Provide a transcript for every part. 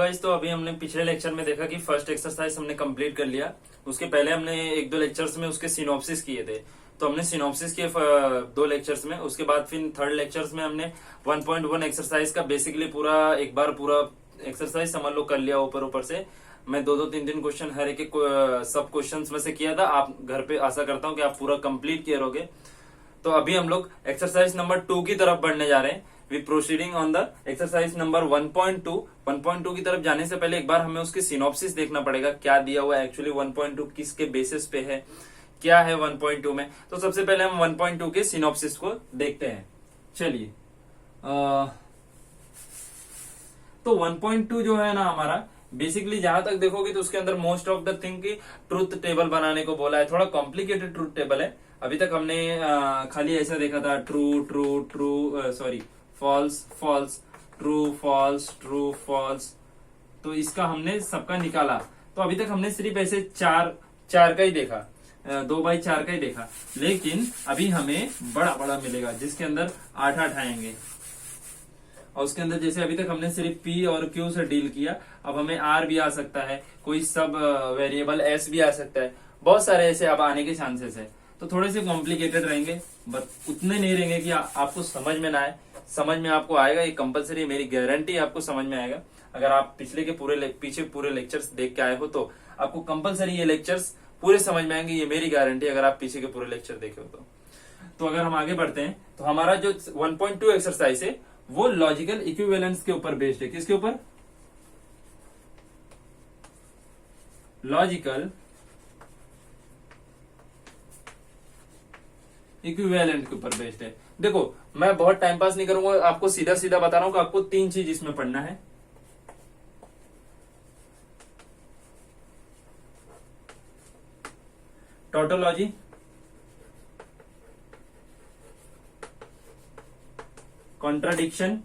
Guys, तो अभी हमने पिछले लेक्चर में देखा कि फर्स्ट एक्सरसाइज हमने कंप्लीट कर लिया। उसके पहले हमने एक दो लेक्चर्स में उसके सिनॉप्सिस किए थे। तो हमने सिनॉप्सिस किए दो लेक्चर्स में। उसके बाद फिर थर्ड लेक्चर्स में हमने 1.1 एक्सरसाइज का बेसिकली पूरा एक बार पूरा एक्सरसाइज समझ लो कर लिया ऊपर ऊपर से। मैं दो दो तीन तीन क्वेश्चन हर एक सब क्वेश्चन में से किया था। आप घर पे आशा करता हूँ कि आप पूरा कंप्लीट किए रहोगे। तो अभी हम लोग एक्सरसाइज नंबर 2 की तरफ बढ़ने जा रहे हैं। We proceeding on the exercise number 1.2। 1.2 की तरफ जाने से पहले एक बार हमें उसकी सिनॉप्सिस देखना पड़ेगा, क्या दिया हुआ है एक्चुअली 1.2 किसके बेसिस पे है, क्या है 1.2 में। तो सबसे पहले हम 1.2 के सिनॉप्सिस को देखते हैं। चलिए, तो 1.2 जो है ना हमारा, बेसिकली जहां तक देखोगे तो उसके अंदर मोस्ट ऑफ द थिंग की ट्रूथ टेबल बनाने को बोला है। थोड़ा कॉम्प्लिकेटेड ट्रूथ टेबल है। अभी तक हमने खाली ऐसा देखा था, true true true sorry false false, true false true false. तो इसका हमने सबका निकाला। तो अभी तक हमने सिर्फ ऐसे चार का ही देखा, 2x4 का ही देखा। लेकिन अभी हमें बड़ा बड़ा मिलेगा जिसके अंदर 8 आएंगे। और उसके अंदर जैसे अभी तक हमने सिर्फ P और Q से डील किया, अब हमें R भी आ सकता है, कोई सब वेरिएबल S भी आ सकता है। बहुत सारे ऐसे अब आने के चांसेस है। तो थोड़े से कॉम्प्लिकेटेड रहेंगे, बट उतने नहीं रहेंगे कि आपको समझ में ना आए। समझ में आपको आएगा, ये कंपलसरी, मेरी गारंटी आपको समझ में आएगा। अगर आप पीछे पूरे लेक्चर्स देख के आए हो तो आपको कंपलसरी ये लेक्चर्स पूरे समझ में आएंगे, ये मेरी गारंटी, अगर आप पीछे के पूरे लेक्चर देखे हो तो अगर हम आगे बढ़ते हैं तो हमारा जो 1.2 एक्सरसाइज है वो लॉजिकल इक्विवेलेंस के ऊपर बेस्ड है। किसके ऊपर? लॉजिकल इक्विवेलेंट के ऊपर बेस्ड है। देखो, मैं बहुत टाइम पास नहीं करूंगा, आपको सीधा सीधा बता रहा हूं कि आपको 3 चीज इसमें पढ़ना है। Tautology, contradiction,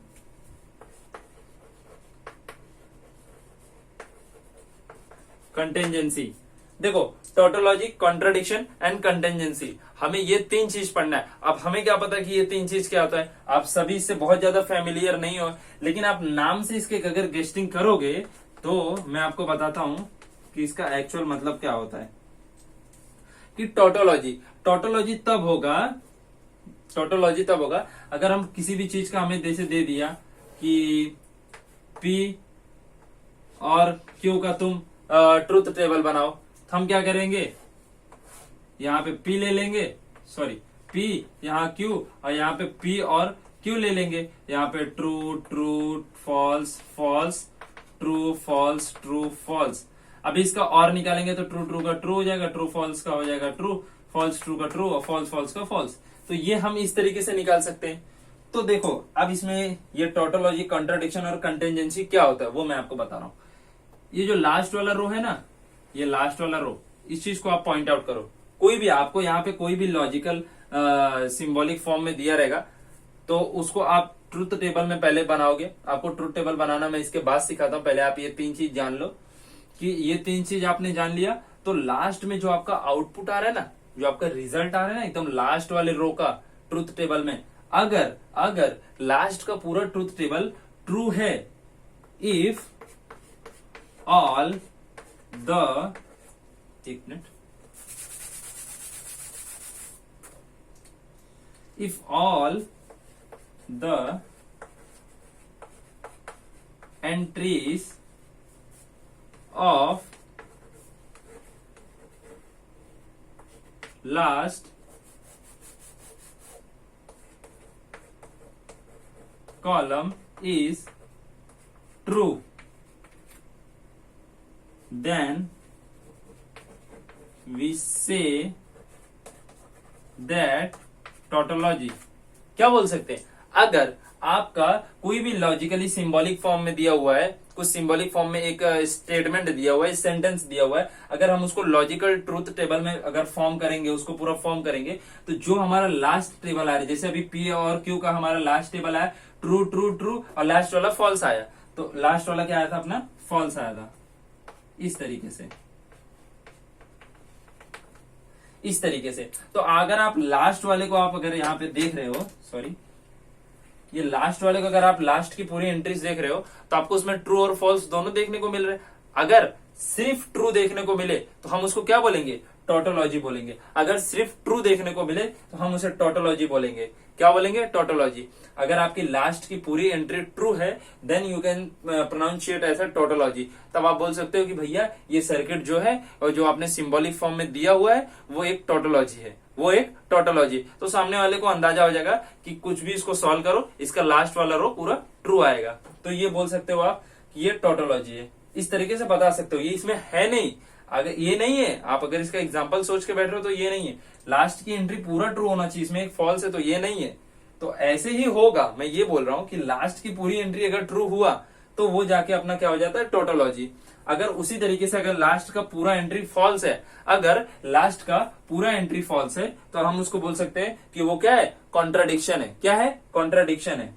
contingency. देखो, टोटोलॉजी, कॉन्ट्राडिक्शन एंड कंटेंजेंसी, हमें ये 3 चीज पढ़ना है। अब हमें क्या पता कि ये 3 चीज क्या होता है, आप सभी इससे बहुत ज्यादा फैमिलियर नहीं हो, लेकिन आप नाम से इसके अगर गेस्टिंग करोगे तो मैं आपको बताता हूं कि इसका एक्चुअल मतलब क्या होता है। कि टोटोलॉजी तब होगा अगर हम किसी भी चीज का हमें जैसे दे दिया कि P और Q का तुम ट्रूथ टेबल बनाओ, तो हम क्या करेंगे, यहाँ पे P ले लेंगे, सॉरी P, यहाँ Q, और यहाँ पे P और Q ले लेंगे। यहाँ पे true true false false, true false true false. अभी इसका और निकालेंगे तो ट्रू ट्रू का ट्रू हो जाएगा, ट्रू फॉल्स का हो जाएगा ट्रू, फॉल्स ट्रू का ट्रू, और फॉल्स फॉल्स का फॉल्स। तो ये हम इस तरीके से निकाल सकते हैं। तो देखो, अब इसमें ये टोटोलॉजी, कॉन्ट्राडिक्शन और कंटेंजेंसी क्या होता है वो मैं आपको बता रहा हूं। ये जो लास्ट वाला रो है ना, ये लास्ट वाला रो, इस चीज को आप पॉइंट आउट करो। कोई भी आपको यहाँ पे कोई भी लॉजिकल सिंबॉलिक फॉर्म में दिया रहेगा तो उसको आप ट्रूथ टेबल में पहले बनाओगे। आपको ट्रूथ टेबल बनाना मैं इसके बाद सिखाता हूँ, पहले आप ये 3 चीज जान लो। कि ये 3 चीज आपने जान लिया तो लास्ट में जो आपका आउटपुट आ रहा है ना, जो आपका रिजल्ट आ रहा है ना, एकदम लास्ट वाले रो का ट्रूथ टेबल में, अगर लास्ट का पूरा ट्रूथ टेबल ट्रू है, इफ ऑल द, एक minute, if all the entries of last column is true, then we say that tautology. क्या बोल सकते हैं, अगर आपका कोई भी लॉजिकली सिंबॉलिक फॉर्म में दिया हुआ है, कुछ सिंबॉलिक फॉर्म में एक स्टेटमेंट दिया हुआ है, सेंटेंस दिया हुआ है, अगर हम उसको लॉजिकल ट्रूथ टेबल में अगर फॉर्म करेंगे, उसको पूरा फॉर्म करेंगे, तो जो हमारा लास्ट टेबल आ रहा है, जैसे अभी P और Q का हमारा लास्ट टेबल आया, ट्रू ट्रू ट्रू, और लास्ट वाला फॉल्स आया, तो लास्ट वाला क्या आया था अपना, फॉल्स आया था। इस तरीके से तो अगर आप लास्ट वाले को आप अगर यहाँ पे देख रहे हो, सॉरी, ये लास्ट वाले को अगर आप लास्ट की पूरी एंट्रीज देख रहे हो तो आपको उसमें ट्रू और फॉल्स दोनों देखने को मिल रहे हैं। अगर सिर्फ ट्रू देखने को मिले तो हम उसको क्या बोलेंगे, टोटोलॉजी बोलेंगे। अगर सिर्फ ट्रू देखने को मिले तो हम उसे टोटोलॉजी बोलेंगे। क्या बोलेंगे, टोटोलॉजी। अगर आपकी लास्ट की पूरी एंट्री ट्रू है then you can pronounciate as a tautology. तब आप बोल सकते हो कि भैया ये सर्किट जो है और जो आपने सिंबॉलिक फॉर्म में दिया हुआ है वो एक टोटोलॉजी है, वो एक टोटोलॉजी। तो सामने वाले को अंदाजा हो जाएगा कि कुछ भी इसको सॉल्व करो इसका लास्ट वाला रो पूरा ट्रू आएगा। तो ये बोल सकते हो आप कि ये टोटोलॉजी है। इस तरीके से बता सकते हो। ये इसमें है नहीं, अगर ये नहीं है, आप अगर इसका एग्जाम्पल सोच के बैठ रहे हो तो ये नहीं है। लास्ट की एंट्री पूरा ट्रू होना चाहिए, इसमें एक फॉल्स है तो ये नहीं है। तो ऐसे ही होगा, मैं ये बोल रहा हूं कि लास्ट की पूरी एंट्री अगर ट्रू हुआ तो वो जाके अपना क्या हो जाता है, टोटोलॉजी। अगर उसी तरीके से अगर लास्ट का पूरा एंट्री फॉल्स है, अगर लास्ट का पूरा एंट्री फॉल्स है तो हम उसको बोल सकते हैं कि वो क्या है, कॉन्ट्राडिक्शन है। क्या है, कॉन्ट्राडिक्शन है।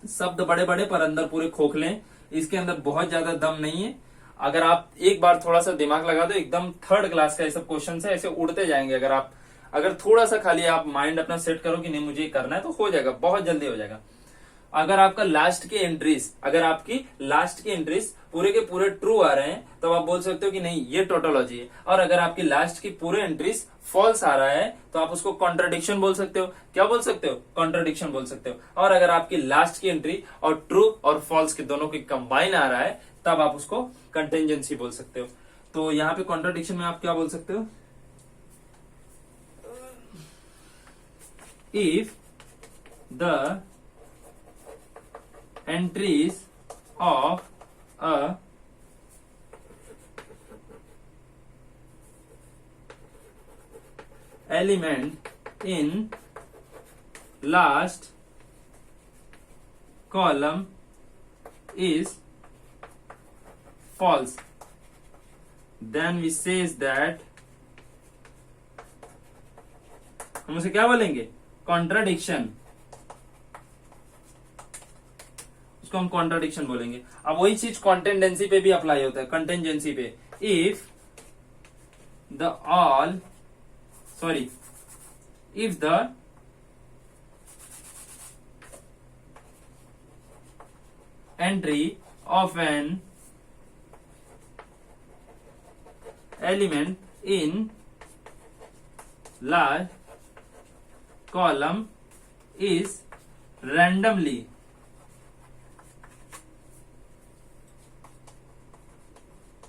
शब्द बड़े बड़े पर अंदर पूरे खोखले हैं, इसके अंदर बहुत ज्यादा दम नहीं है। अगर आप एक बार थोड़ा सा दिमाग लगा दो, एकदम थर्ड क्लास का ये सब क्वेश्चन है, ऐसे उड़ते जाएंगे। अगर थोड़ा सा खाली आप माइंड अपना सेट करो कि नहीं मुझे ये करना है तो हो जाएगा, बहुत जल्दी हो जाएगा। अगर आपका लास्ट की एंट्रीज, अगर आपकी लास्ट की एंट्रीज पूरे के पूरे ट्रू आ रहे हैं तो आप बोल सकते हो कि नहीं ये टोटोलॉजी है। और अगर आपकी लास्ट की पूरे एंट्रीज फॉल्स आ रहा है तो आप उसको कॉन्ट्राडिक्शन बोल सकते हो। क्या बोल सकते हो, कॉन्ट्राडिक्शन बोल सकते हो। और अगर आपकी लास्ट की एंट्री और ट्रू और फॉल्स के दोनों की कंबाइन आ रहा है तब आप उसको कंटेंजेंसी बोल सकते हो। तो यहाँ पे कॉन्ट्राडिक्शन में आप क्या बोल सकते हो, if the entries of a element in last column is false, then we says that हम उसे क्या बोलेंगे, कॉन्ट्राडिक्शन। उसको हम कॉन्ट्राडिक्शन बोलेंगे। अब वही चीज कॉन्टेंडेंसी पे भी अप्लाई होता है, कंटेंजेंसी पे। If the entry of an element in last column is randomly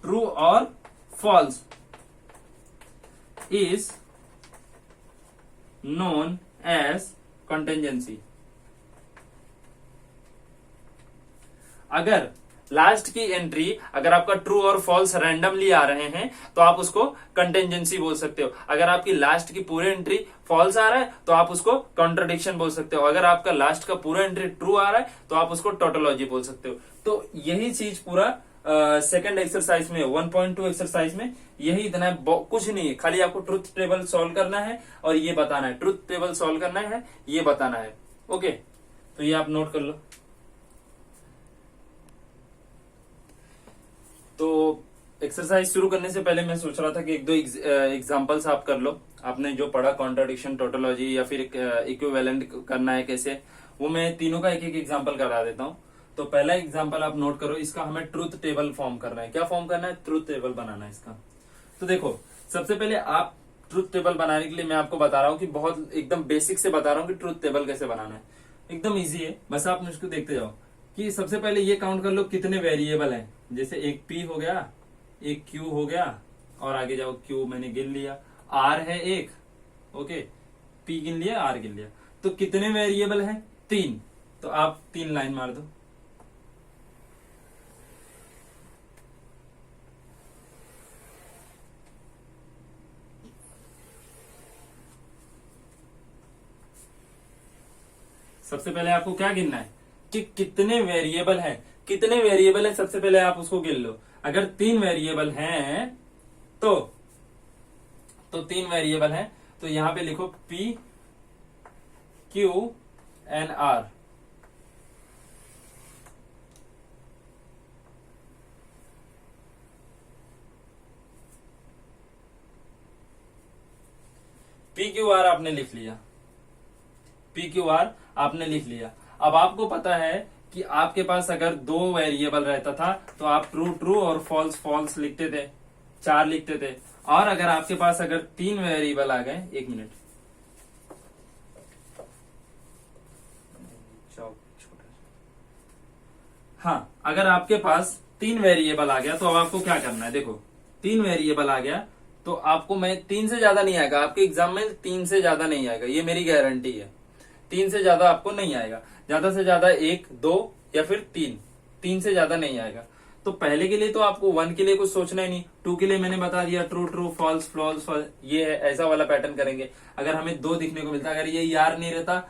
true और false is known as contingency. अगर लास्ट की एंट्री अगर आपका ट्रू और फॉल्स रैंडमली आ रहे हैं तो आप उसको कंटेंजेंसी बोल सकते हो। अगर आपकी लास्ट की पूरी एंट्री फॉल्स आ रहा है तो आप उसको कॉन्ट्राडिक्शन बोल सकते हो। अगर आपका लास्ट का पूरा एंट्री ट्रू आ रहा है तो आप उसको टोटोलॉजी बोल सकते हो। तो यही चीज पूरा सेकंड एक्सरसाइज में 1.2 एक्सरसाइज में यही इतना है, कुछ नहीं है। खाली आपको ट्रुथ टेबल सॉल्व करना है और ये बताना है, ट्रुथ टेबल सॉल्व करना है, ये बताना है। ओके, तो ये आप नोट कर लो। तो एक्सरसाइज शुरू करने से पहले मैं सोच रहा था कि एक दो एग्जांपल्स आप कर लो। आपने जो पढ़ा कॉन्ट्राडिक्शन, टोटोलॉजी या फिर इक्विवेलेंट करना है कैसे, वो मैं तीनों का एक एक एग्जांपल करा देता हूँ। तो पहला एग्जांपल आप नोट करो। इसका हमें ट्रुथ टेबल फॉर्म करना है। क्या फॉर्म करना है, ट्रुथ टेबल बनाना है इसका। तो देखो, सबसे पहले आप ट्रुथ टेबल बनाने के लिए मैं आपको बता रहा हूँ कि बहुत एकदम बेसिक से बता रहा हूँ कि ट्रुथ टेबल कैसे बनाना है। एकदम इजी है, बस आप मुझको देखते जाओ कि सबसे पहले ये काउंट कर लो कितने वेरिएबल हैं। जैसे एक पी हो गया, एक क्यू हो गया, और आगे जाओ क्यू मैंने गिन लिया, आर है एक, ओके, पी गिन लिया, आर गिन लिया। तो कितने वेरिएबल हैं, 3। तो आप 3 लाइन मार दो। सबसे पहले आपको क्या गिनना है कि कितने वेरिएबल हैं। कितने वेरिएबल हैं सबसे पहले आप उसको गिन लो। अगर 3 वेरिएबल हैं तो 3 वेरिएबल हैं तो यहां पे लिखो P Q and R। PQR आपने लिख लिया, PQR आपने लिख लिया। अब आपको पता है कि आपके पास अगर 2 वेरिएबल रहता था तो आप ट्रू ट्रू और फॉल्स फॉल्स लिखते थे, 4 लिखते थे। और अगर आपके पास अगर 3 वेरिएबल आ गए, 1 मिनट, हाँ, अगर आपके पास 3 वेरिएबल आ गया तो अब आपको क्या करना है। देखो 3 वेरिएबल आ गया तो आपको, मैं 3 से ज्यादा नहीं आएगा आपके एग्जाम में, 3 से ज्यादा नहीं आएगा, ये मेरी गारंटी है। 3 से ज्यादा आपको नहीं आएगा, ज्यादा से ज्यादा 1 2 या फिर 3 से ज्यादा नहीं आएगा। तो पहले के लिए तो आपको 1 के लिए कुछ सोचना ही नहीं, 2 के लिए मैंने बता दिया ट्रू ट्रू फॉल्स फॉल्स, ये है, ऐसा वाला पैटर्न करेंगे। अगर हमें 2 दिखने को मिलता, अगर ये आर नहीं रहता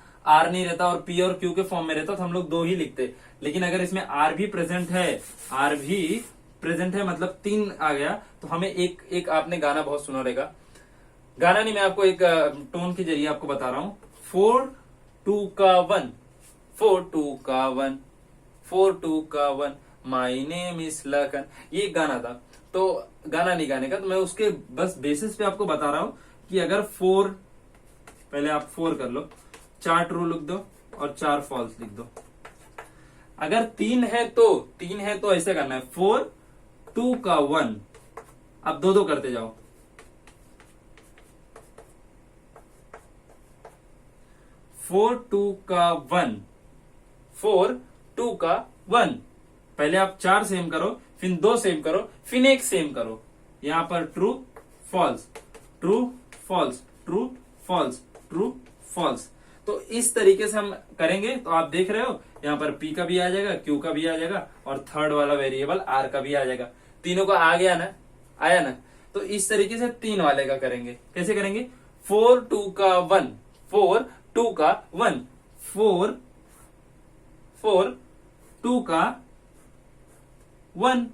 और पी और क्यू के फॉर्म में रहता तो हम लोग 2 ही लिखते। लेकिन अगर इसमें आर भी प्रेजेंट है मतलब 3 आ गया, तो हमें एक आपने गाना बहुत सुना रहेगा, गाना नहीं, मैं आपको एक टोन के जरिए आपको बता रहा हूं। 4 2 का 1, 4 2 का 1, 4 2 का 1, माई नेम इज लखन, ये एक गाना था। तो गाना नहीं गाने का, तो मैं उसके बस बेसिस पे आपको बता रहा हूं कि अगर 4, पहले आप 4 कर लो, 4 ट्रू लिख दो और 4 फॉल्स लिख दो। अगर 3 है तो ऐसे करना है, 4 2 का 1, अब 2 करते जाओ, 4 2 का 1, 4 2 का 1, पहले आप 4 सेम करो, फिर 2 सेम करो, फिर 1 सेम करो। यहां पर true false, true false, true false, true false. तो इस तरीके से हम करेंगे तो आप देख रहे हो यहाँ पर P का भी आ जाएगा, Q का भी आ जाएगा और थर्ड वाला वेरिएबल R का भी आ जाएगा। तीनों का आ गया ना, आया ना। तो इस तरीके से 3 वाले का करेंगे। कैसे करेंगे, 4 2 का 1, 4 2 का 1, 4 4 2 का 1,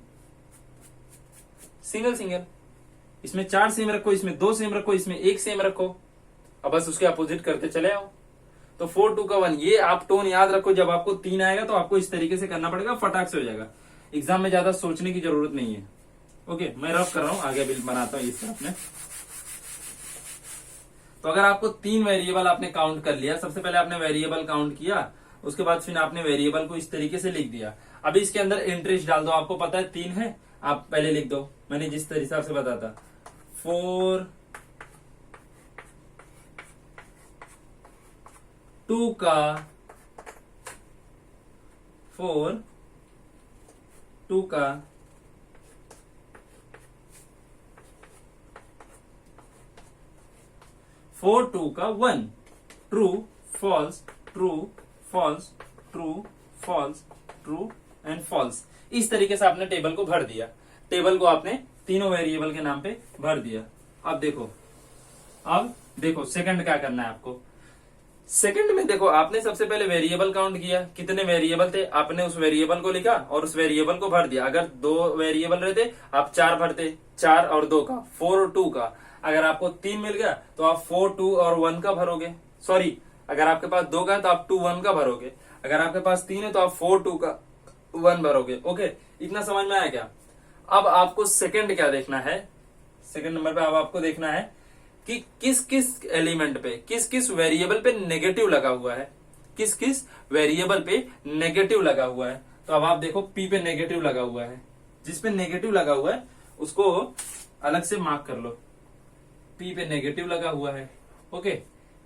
सिंगल सिंगल। इसमें 4 सेम रखो, इसमें 2 सेम रखो, इसमें 1 सेम रखो, अब बस उसके अपोजिट करते चले आओ। तो 4 2 का 1, ये आप टोन याद रखो। जब आपको 3 आएगा तो आपको इस तरीके से करना पड़ेगा, फटाक से हो जाएगा। एग्जाम में ज्यादा सोचने की जरूरत नहीं है। ओके, मैं रफ कर रहा हूं, आगे बिल बनाता हूं इस तरफ में। तो अगर आपको 3 वेरिएबल आपने काउंट कर लिया, सबसे पहले आपने वेरिएबल काउंट किया, उसके बाद फिर आपने वेरिएबल को इस तरीके से लिख दिया। अभी इसके अंदर एंट्रीज डाल दो, आपको पता है 3 है, आप पहले लिख दो, मैंने जिस हिसाब से बताया था। 4 2 का 4 2 का 4 2 का 1, true false, true false, true false, true and false. इस तरीके से आपने टेबल को भर दिया। टेबल को आपने तीनों वेरिएबल के नाम पे भर दिया। अब देखो सेकंड क्या करना है आपको। सेकंड में देखो, आपने सबसे पहले वेरिएबल काउंट किया, कितने वेरिएबल थे, आपने उस वेरिएबल को लिखा और उस वेरिएबल को भर दिया। अगर 2 वेरिएबल रहते आप 4 भरते, 4 और 2 का, 4 और 2 का। अगर आपको 3 मिल गया तो आप 4 2 और 1 का भरोगे। सॉरी, अगर आपके पास 2 का है तो आप 2 1 का भरोगे। अगर आपके पास 3 है तो आप 4 2 का 1 भरोगे। ओके, इतना समझ में आया क्या। अब आपको सेकंड क्या देखना है, सेकंड नंबर पे अब आपको देखना है कि किस किस एलिमेंट पे, किस किस वेरिएबल पे नेगेटिव लगा हुआ है, किस किस वेरिएबल पे नेगेटिव लगा हुआ है। तो अब आप देखो P पे नेगेटिव लगा हुआ है, जिस पे नेगेटिव लगा हुआ है उसको अलग से मार्क कर लो। P पे नेगेटिव लगा हुआ है, ओके,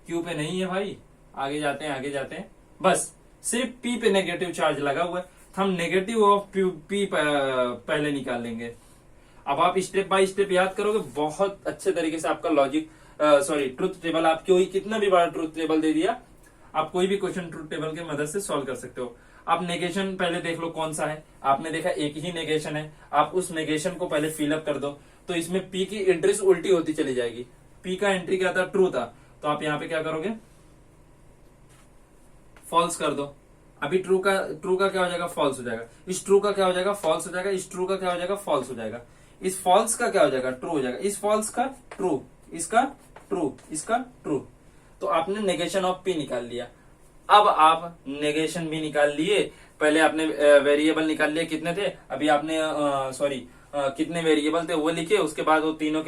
Q पे नहीं है भाई। आगे जाते हैं, बस सिर्फ P पे नेगेटिव चार्ज लगा हुआ है, तो हम नेगेटिव ऑफ P पहले निकाल लेंगे। अब आप स्टेप बाय स्टेप याद करोगे, बहुत अच्छे तरीके से आपका लॉजिक ट्रुथ टेबल, आप कोई कितना भी बड़ा ट्रुथ टेबल दे दिया, आप कोई भी क्वेश्चन ट्रुथ टेबल की मदद से सॉल्व कर सकते हो। आप नेगेशन पहले देख लो कौन सा है, आपने देखा एक ही नेगेशन है, आप उस नेगेशन को पहले फिलअप कर दो। तो इसमें P की एंट्रीज उल्टी होती चली जाएगी। P का एंट्री क्या था, ट्रू था, तो आप यहाँ पे क्या करोगे, फॉल्स कर दो। अभी ट्रू का क्या हो जाएगा, फॉल्स हो जाएगा। इस ट्रू का क्या हो जाएगा, फॉल्स हो जाएगा। इस ट्रू का क्या हो जाएगा, फॉल्स हो जाएगा। इस फॉल्स का क्या हो जाएगा, ट्रू हो जाएगा। इस फॉल्स का ट्रू, इसका ट्रू, इसका ट्रू। तो आपने नेगेशन ऑफ P निकाल लिया। अब आप नेगेशन भी निकाल लिए, पहले आपने वेरिएबल निकाल लिए कितने थे, अभी आपने कितने वेरिएबल थे वो लिखे, उसके बाद वो तीनों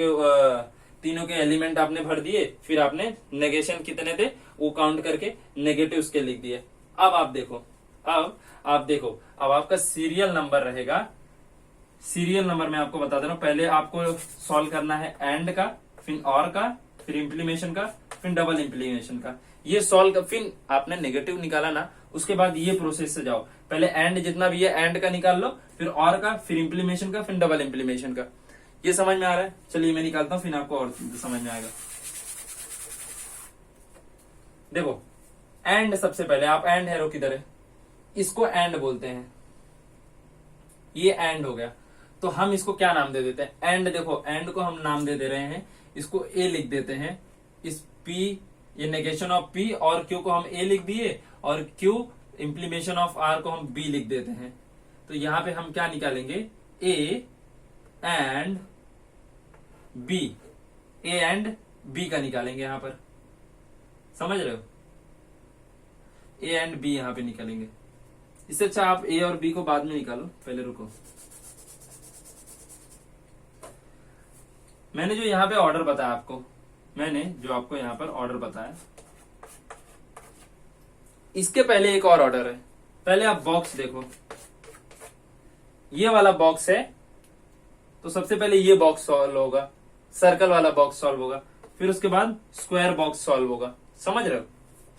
के एलिमेंट आपने भर दिए, फिर आपने नेगेशन कितने थे वो काउंट करके नेगेटिव के लिख दिए। अब आप देखो अब आपका सीरियल नंबर रहेगा। सीरियल नंबर मैं आपको बता दे रहा हूं, पहले आपको सॉल्व करना है एंड का, फिर और का, फिर इम्प्लीमेशन का, फिर डबल इम्प्लीमेशन का। ये सॉल्व का, फिर आपने नेगेटिव निकाला ना, उसके बाद ये प्रोसेस से जाओ। पहले एंड जितना भी है एंड का निकाल लो, फिर और का, फिर इम्प्लीमेशन का, फिर डबल इम्प्लीमेशन का। ये समझ में आ रहा है? चलिए मैं निकालता हूं, फिर आपको और समझ में आएगा। देखो एंड, सबसे पहले आप एंड हैरो किधर है, इसको एंड बोलते हैं। ये एंड हो गया, तो हम इसको क्या नाम दे देते हैं? एंड। देखो एंड को हम नाम दे रहे हैं, इसको ए लिख देते हैं। इस पी, ये नेगेशन ऑफ पी और क्यू को हम ए लिख दिए, और क्यू इम्प्लीमेशन ऑफ आर को हम बी लिख देते हैं। तो यहां पे हम क्या निकालेंगे? A and B, A and B का निकालेंगे यहां पर। समझ रहे हो? ए एंड बी यहां पे निकालेंगे। इससे अच्छा आप ए और बी को बाद में निकालो, पहले रुको। मैंने जो यहां पे ऑर्डर बताया आपको, मैंने जो आपको यहां पर ऑर्डर बताया, इसके पहले एक और ऑर्डर है। पहले आप बॉक्स देखो, ये वाला बॉक्स है, तो सबसे पहले ये बॉक्स सॉल्व होगा, सर्कल वाला बॉक्स सॉल्व होगा, फिर उसके बाद स्क्वायर बॉक्स सॉल्व होगा। समझ रहे हो?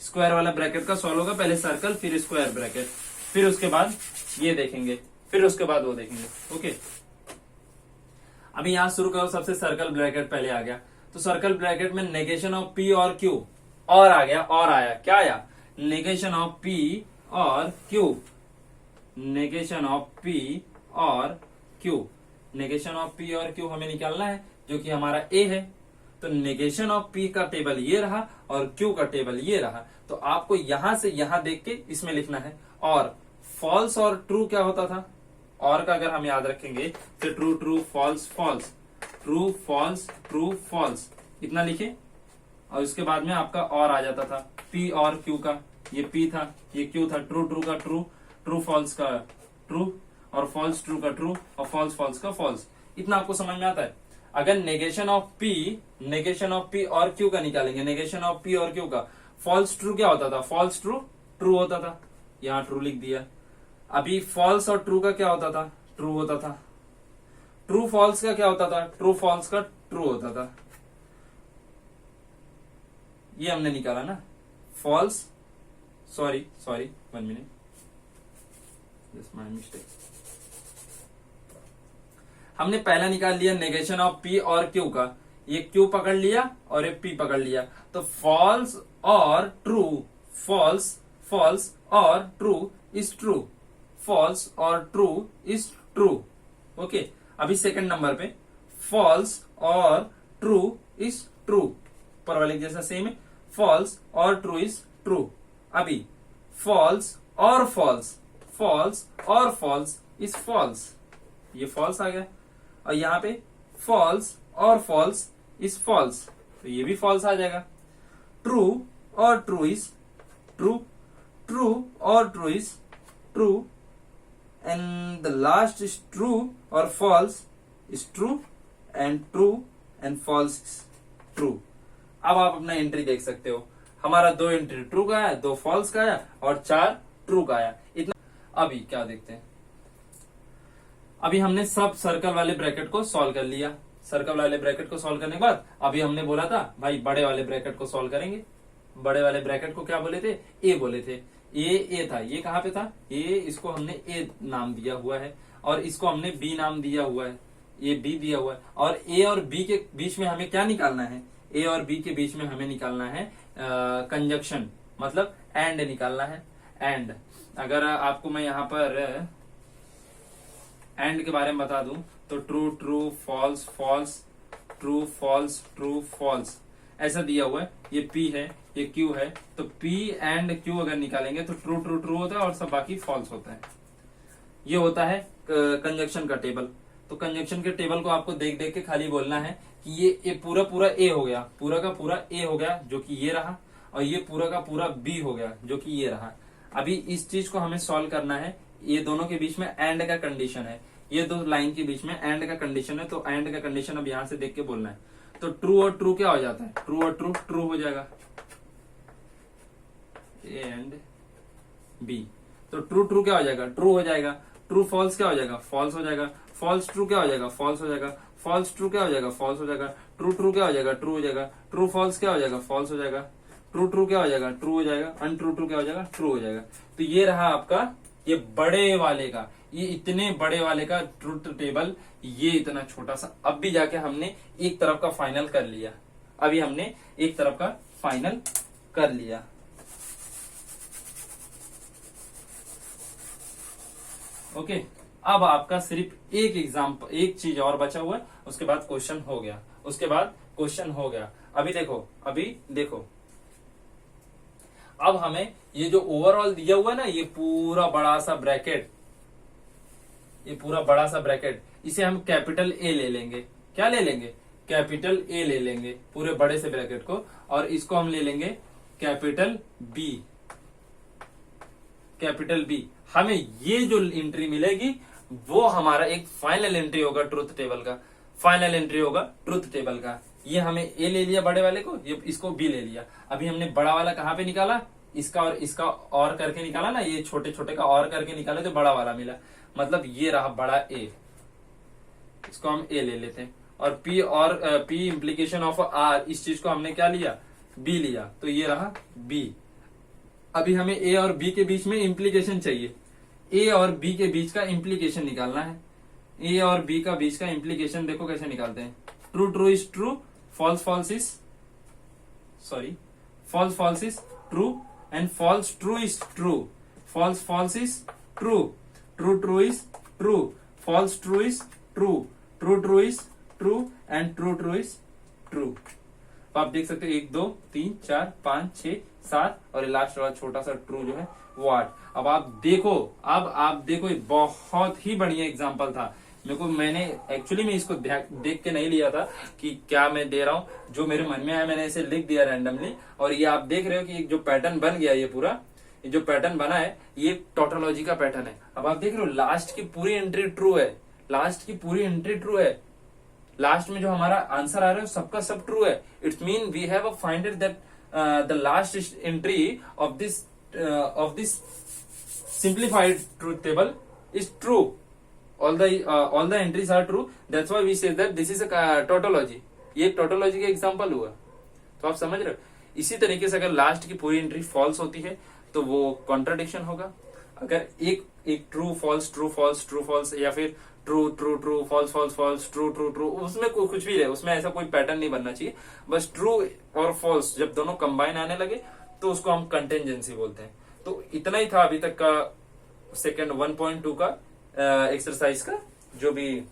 स्क्वायर वाला ब्रैकेट का सॉल्व होगा, पहले सर्कल फिर स्क्वायर ब्रैकेट, फिर उसके बाद ये देखेंगे, फिर उसके बाद वो देखेंगे। ओके, अभी यहां शुरू करो। सबसे सर्कल ब्रैकेट पहले आ गया, तो सर्कल ब्रैकेट में नेगेशन ऑफ पी और क्यू, और आ गया, और आया, क्या आया? नेगेशन ऑफ पी और क्यू, नेगेशन ऑफ पी और क्यू। नेगेशन ऑफ पी और क्यू हमें निकालना है, जो कि हमारा ए है। तो नेगेशन ऑफ पी का टेबल ये रहा और क्यू का टेबल ये रहा। तो आपको यहां से यहां देख के इसमें लिखना है। और फॉल्स और ट्रू क्या होता था? और का अगर हम याद रखेंगे तो true true false false, true false true false, इतना लिखे। और उसके बाद में आपका और आ जाता था, पी और क्यू का, ये पी था, ये क्यू था, ट्रू ट्रू का ट्रू, ट्रू फॉल्स का ट्रू, और फॉल्स ट्रू का ट्रू, और फॉल्स फॉल्स का फॉल्स। इतना आपको समझ में आता है? अगर नेगेशन ऑफ पी और क्यू का निकालेंगे, नेगेशन ऑफ पी और क्यू का, फॉल्स ट्रू क्या होता था? फॉल्स ट्रू ट्रू होता था, यहां ट्रू लिख दिया। अभी फॉल्स और ट्रू का क्या होता था? ट्रू होता था। ट्रू फॉल्स का क्या होता था? ट्रू फॉल्स का ट्रू होता था। ये हमने निकाला ना, false, sorry 1 minute, just my mistake. हमने पहला निकाल लिया नेगेशन ऑफ पी और क्यू का, ये क्यू पकड़ लिया और ये पी पकड़ लिया। तो फॉल्स और ट्रू, फॉल्स फॉल्स और ट्रू इज ट्रू, फॉल्स और ट्रू इज ट्रू। ओके, अभी सेकंड नंबर पे फॉल्स और ट्रू इज ट्रू, ऊपर वाले जैसा सेम है, फॉल्स और ट्रू इज ट्रू। अभी फॉल्स और फॉल्स, फॉल्स और फॉल्स इज फॉल्स, ये फॉल्स आ गया। और यहाँ पे फॉल्स और फॉल्स इज फॉल्स, तो ये भी फॉल्स आ जाएगा। ट्रू और ट्रू इज ट्रू, ट्रू और true is true, and the last is true और false is true, and true and false is true. अब आप अपना एंट्री देख सकते हो, हमारा 2 एंट्री ट्रू का आया, 2 फॉल्स का आया और 4 ट्रू का आया, इतना। अभी क्या देखते हैं, अभी हमने सब सर्कल वाले ब्रैकेट को सॉल्व कर लिया। सर्कल वाले ब्रैकेट को सॉल्व करने के बाद अभी हमने बोला था भाई बड़े वाले ब्रैकेट को सॉल्व करेंगे। बड़े वाले ब्रैकेट को क्या बोले थे? ए बोले थे। ए था, ये कहाँ पे था? ए, इसको हमने ए नाम दिया हुआ है और इसको हमने बी नाम दिया हुआ है, ये बी दिया हुआ है। और ए और बी के बीच में हमें क्या निकालना है? ए और बी के बीच में हमें निकालना है कंजक्शन, मतलब एंड निकालना है। एंड, अगर आपको मैं यहाँ पर एंड के बारे में बता दूं तो true true false false, true false true false, ऐसा दिया हुआ है। ये पी है, ये क्यू है, तो पी एंड क्यू अगर निकालेंगे तो ट्रू ट्रू ट्रू होता है और सब बाकी फॉल्स होता है। ये होता है कंजक्शन का टेबल। तो कंजक्शन के टेबल को आपको देख देख के खाली बोलना है कि ये पूरा पूरा ए हो गया, पूरा का पूरा ए हो गया जो कि ये रहा, और ये पूरा का पूरा बी हो गया जो कि ये रहा। अभी इस चीज को हमें सॉल्व करना है। ये दोनों के बीच में एंड का कंडीशन है, ये 2 लाइन के बीच में एंड का कंडीशन है, तो एंड का कंडीशन अब यहां से देख के बोलना है। तो ट्रू और ट्रू क्या हो जाता है? ट्रू और ट्रू ट्रू हो जाएगा, एंड बी। तो ट्रू ट्रू क्या हो जाएगा, ट्रू हो जाएगा। ट्रू फॉल्स क्या हो जाएगा, फॉल्स हो जाएगा। फॉल्स ट्रू क्या हो जाएगा, फॉल्स हो जाएगा। फॉल्स ट्रू क्या हो जाएगा, फॉल्स हो जाएगा। ट्रू ट्रू क्या हो जाएगा, ट्रू हो जाएगा। ट्रू फॉल्स क्या हो जाएगा, फॉल्स हो जाएगा। ट्रू ट्रू क्या हो जाएगा, ट्रू हो जाएगा। अनट्रू ट्रू क्या हो जाएगा, ट्रू हो जाएगा। तो ये रहा आपका ये बड़े वाले का, ये इतने बड़े वाले का ट्रुथ टेबल, ये इतना छोटा सा। अब भी जाके हमने एक तरफ का फाइनल कर लिया, अभी हमने एक तरफ का फाइनल कर लिया। ओके, अब आपका सिर्फ एक एग्जाम्पल, एक चीज और बचा हुआ है, उसके बाद क्वेश्चन हो गया, उसके बाद क्वेश्चन हो गया। अभी देखो अब हमें ये जो ओवरऑल दिया हुआ है ना, ये पूरा बड़ा सा ब्रैकेट, ये पूरा बड़ा सा ब्रैकेट, इसे हम कैपिटल ए ले लेंगे। क्या ले लेंगे, कैपिटल ए ले लेंगे पूरे बड़े से ब्रैकेट को, और इसको हम ले लेंगे कैपिटल बी। कैपिटल बी, हमें ये जो एंट्री मिलेगी वो हमारा एक फाइनल एंट्री होगा ट्रुथ टेबल का, फाइनल एंट्री होगा ट्रुथ टेबल का। ये हमें ए ले लिया बड़े वाले को, ये इसको बी ले लिया। अभी हमने बड़ा वाला कहाँ पे निकाला, इसका और करके निकाला ना, ये छोटे छोटे का और करके निकाले तो बड़ा वाला मिला। मतलब ये रहा बड़ा ए, इसको हम ए ले लेते हैं। और पी इम्प्लीकेशन ऑफ आर, इस चीज को हमने क्या लिया, बी लिया, तो ये रहा बी। अभी हमें ए और बी के बीच में इम्प्लीकेशन चाहिए, ए और बी के बीच का इम्प्लीकेशन निकालना है। ए और बी का बीच का इम्प्लीकेशन देखो कैसे निकालते हैं। True true is true, false false is false false is true, and false true is true, false false is true, true true is true, false true is true, true true is true, and true true is true. तो आप देख सकते हो 1 2 3 4 5 6 7 और last वाला छोटा सा true जो है वो 8। अब आप देखो ये बहुत ही बढ़िया एग्जांपल था। मैंने एक्चुअली में इसको देख के नहीं लिया था कि क्या मैं दे रहा हूँ, जो मेरे मन में आया मैंने इसे लिख दिया रैंडमली। और ये आप देख रहे हो कि जो पैटर्न बन गया, ये पूरा ये जो पैटर्न बना है ये टोटोलॉजी का पैटर्न है। अब आप देख रहे हो लास्ट की पूरी एंट्री ट्रू है, लास्ट की पूरी एंट्री ट्रू है। लास्ट में जो हमारा आंसर आ रहा है सबका सब ट्रू है। It's mean we have finded that the last entry of this simplified truth table is true. All the entries are true. That's why we say that this is a tautology. ये tautology का example हुआ, तो आप समझ रहे हो। इसी तरीके से अगर लास्ट की पूरी एंट्री फॉल्स होती है तो वो कॉन्ट्राडिक्शन होगा। अगर एक true false true false true false, या फिर true true true false false false true true true, उसमें कुछ भी है, उसमें ऐसा कोई पैटर्न नहीं बनना चाहिए। बस ट्रू और फॉल्स जब दोनों कंबाइन आने लगे तो उसको हम कंटेंजेंसी बोलते हैं। तो इतना ही था अभी तक का सेकंड 1.2 का एक्सरसाइज का, जो भी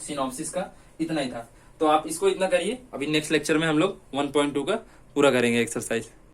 सिनॉप्सिस का इतना ही था। तो आप इसको इतना करिए, अभी नेक्स्ट लेक्चर में हम लोग 1.2 का पूरा करेंगे एक्सरसाइज।